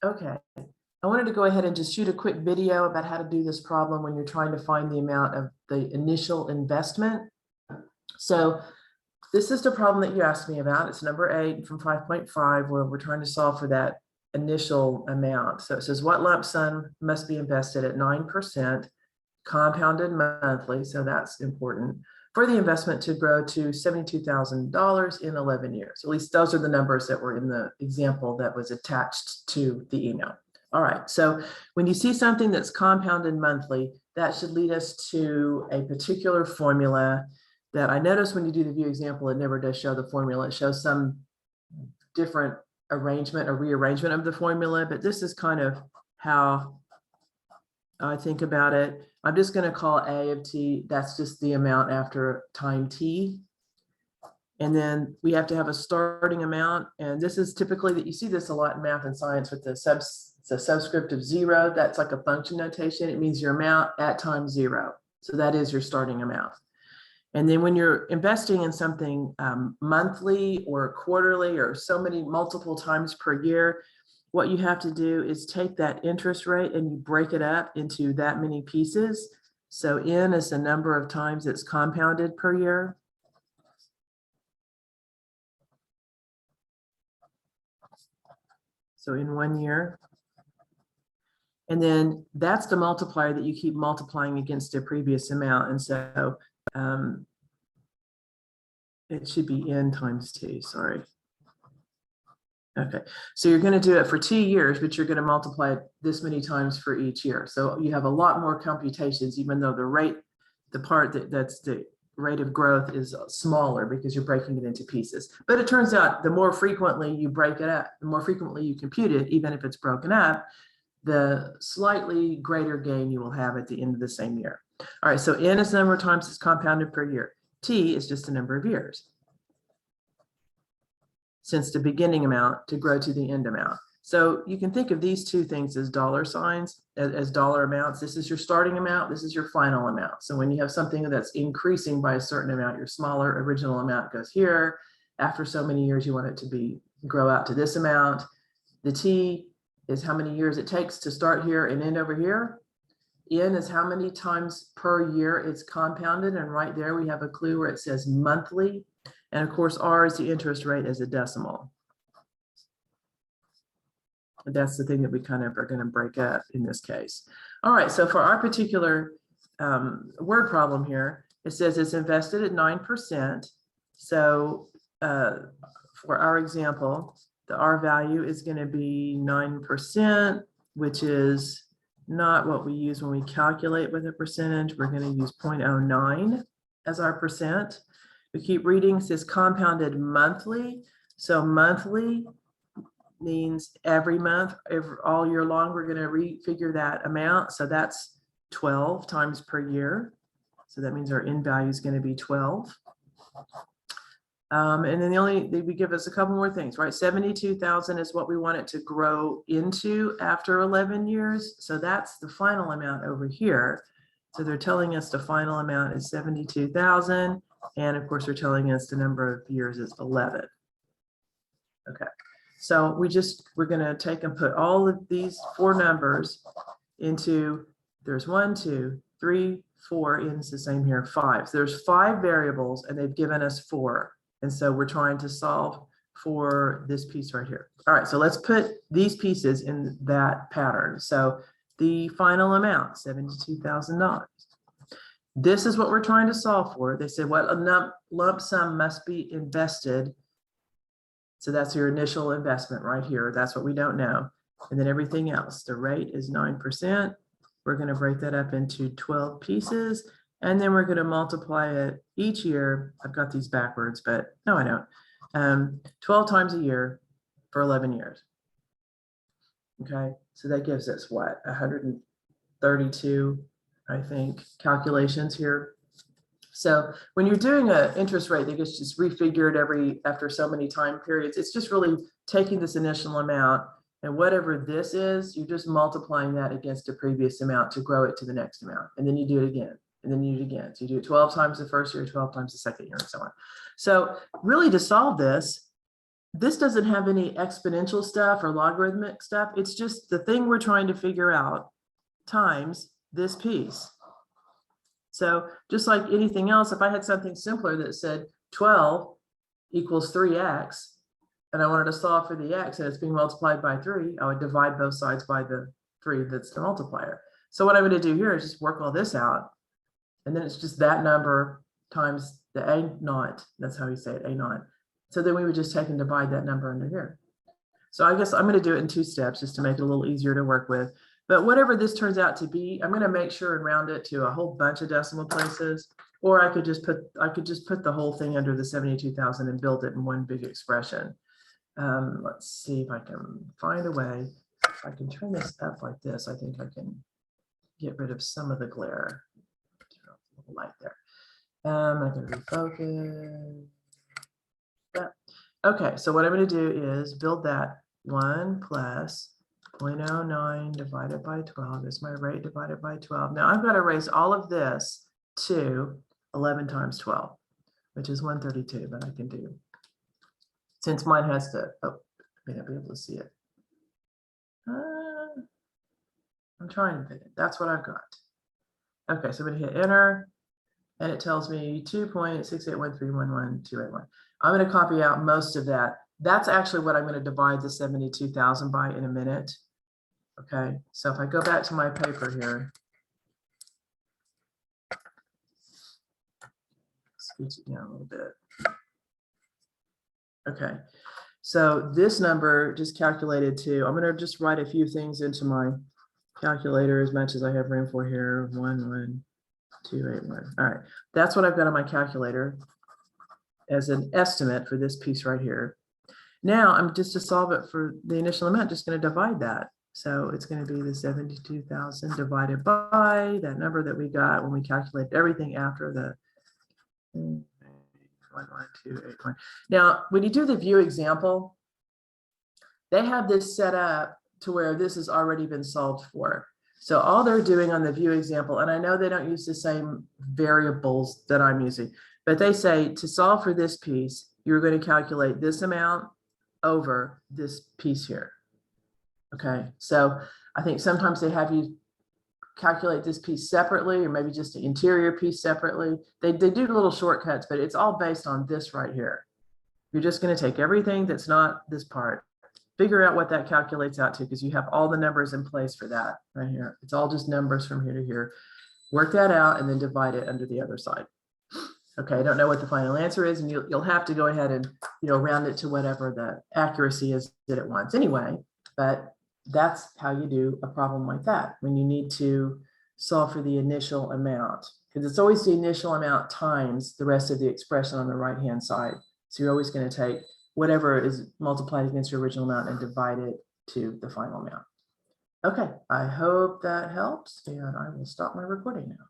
Okay, I wanted to go ahead and just shoot a quick video about how to do this problem when you're trying to find the amount of the initial investment. So this is the problem that you asked me about. It's number 8 from 5.5, where we're trying to solve for that initial amount. So it says what lump sum must be invested at 9% compounded monthly, so that's important, for the investment to grow to $72,000 in 11 years. At least those are the numbers that were in the example that was attached to the email. All right, so when you see something that's compounded monthly, that should lead us to a particular formula that I notice when you do the view example, it never does show the formula. It shows some different arrangement or rearrangement of the formula, but this is kind of how I think about it. I'm just going to call A of t, that's just the amount after time t. And then we have to have a starting amount. And this is typically that you see this a lot in math and science with the subscript of 0. That's like a function notation. It means your amount at time 0. So that is your starting amount. And then when you're investing in something monthly or quarterly or so many multiple times per year, what you have to do is take that interest rate and you break it up into that many pieces. So n is the number of times it's compounded per year. So in 1 year. And then that's the multiplier that you keep multiplying against the previous amount. And so it should be n times t, sorry. Okay, so you're going to do it for 2 years, but you're going to multiply it this many times for each year. So you have a lot more computations, even though the rate, the part that's the rate of growth is smaller because you're breaking it into pieces. But it turns out the more frequently you break it up, the more frequently you compute it, even if it's broken up, the slightly greater gain you will have at the end of the same year. All right, so n is the number of times it's compounded per year. T is just the number of years since the beginning amount to grow to the end amount. So you can think of these two things as dollar signs, as dollar amounts. This is your starting amount, this is your final amount. So when you have something that's increasing by a certain amount, your smaller original amount goes here. After so many years, you want it to grow out to this amount. The T is how many years it takes to start here and end over here. N is how many times per year it's compounded. And right there, we have a clue where it says monthly. And of course, R is the interest rate as a decimal. That's the thing that we kind of are going to break up in this case. All right, so for our particular word problem here, it says it's invested at 9%. So for our example, the R value is going to be 9%, which is not what we use when we calculate with a percentage. We're going to use 0.09 as our percent. We keep reading, it says compounded monthly. So monthly means every month, all year long, we're going to refigure that amount. So that's 12 times per year. So that means our n value is going to be 12. And then they give us a couple more things, right? 72,000 is what we want it to grow into after 11 years. So that's the final amount over here. So they're telling us the final amount is 72,000. And of course, they're telling us the number of years is 11. Okay, so we're going to take and put all of these 4 numbers into, there's 1, 2, 3, 4, and it's the same here, 5. So there's 5 variables and they've given us 4. And so we're trying to solve for this piece right here. All right, so let's put these pieces in that pattern. So the final amount, $72,000. This is what we're trying to solve for. They said what a lump sum must be invested. So that's your initial investment right here. That's what we don't know. And then everything else, the rate is 9%. We're going to break that up into 12 pieces. And then we're going to multiply it each year. I've got these backwards, but no, I don't. 12 times a year for 11 years. Okay, so that gives us what? 132, I think, calculations here. So when you're doing an interest rate that gets just refigured after so many time periods, it's just really taking this initial amount and whatever this is, you're just multiplying that against a previous amount to grow it to the next amount. And then you do it again. And then you do it again. So you do it 12 times the first year, 12 times the second year, and so on. So really to solve this, this doesn't have any exponential stuff or logarithmic stuff. It's just the thing we're trying to figure out times this piece. So just like anything else, if I had something simpler that said 12 equals 3x, and I wanted to solve for the x and it's being multiplied by 3, I would divide both sides by the 3 that's the multiplier. So what I'm going to do here is just work all this out. And then it's just that number times the a naught. That's how you say it, a naught. So then we would just take and divide that number under here. So I guess I'm going to do it in 2 steps just to make it a little easier to work with. But whatever this turns out to be, I'm going to make sure and round it to a whole bunch of decimal places. Or I could just put the whole thing under the 72,000 and build it in one big expression. Let's see if I can find a way. If I can turn this up like this, I think I can get rid of some of the glare. Turn off a little light there. I'm going to refocus. Yeah. Okay, so what I'm going to do is build that 1 plus 0.09 divided by 12 is my rate divided by 12. Now I've got to raise all of this to 11 times 12, which is 132, but I can do. Since mine has to, oh, I may not be able to see it. I'm trying to fit it. That's what I've got. Okay, so I'm going to hit enter, and it tells me 2.681311,281. I'm going to copy out most of that. That's actually what I'm going to divide the 72,000 by in a minute. Okay, so if I go back to my paper here, scooch it down a little bit. Okay, so this number just calculated to, I'm going to just write a few things into my calculator as much as I have room for here. 11281. All right, that's what I've got on my calculator as an estimate for this piece right here. Now I'm just to solve it for the initial amount, just going to divide that. So it's going to be the 72,000 divided by that number that we got when we calculated everything after the 11281. Now, when you do the view example, they have this set up to where this has already been solved for. So all they're doing on the view example, and I know they don't use the same variables that I'm using, but they say to solve for this piece, you're going to calculate this amount over this piece here. Okay, so I think sometimes they have you calculate this piece separately, or maybe just the interior piece separately. They do little shortcuts, but it's all based on this right here. You're just going to take everything that's not this part, figure out what that calculates out to, because you have all the numbers in place for that right here. It's all just numbers from here to here. Work that out and then divide it under the other side. Okay, I don't know what the final answer is, and you'll have to go ahead and round it to whatever the accuracy is that it wants anyway. But that's how you do a problem like that when you need to solve for the initial amount, because it's always the initial amount times the rest of the expression on the right hand side. So you're always going to take whatever is multiplied against your original amount and divide it to the final amount. Okay, I hope that helps, and I will stop my recording now.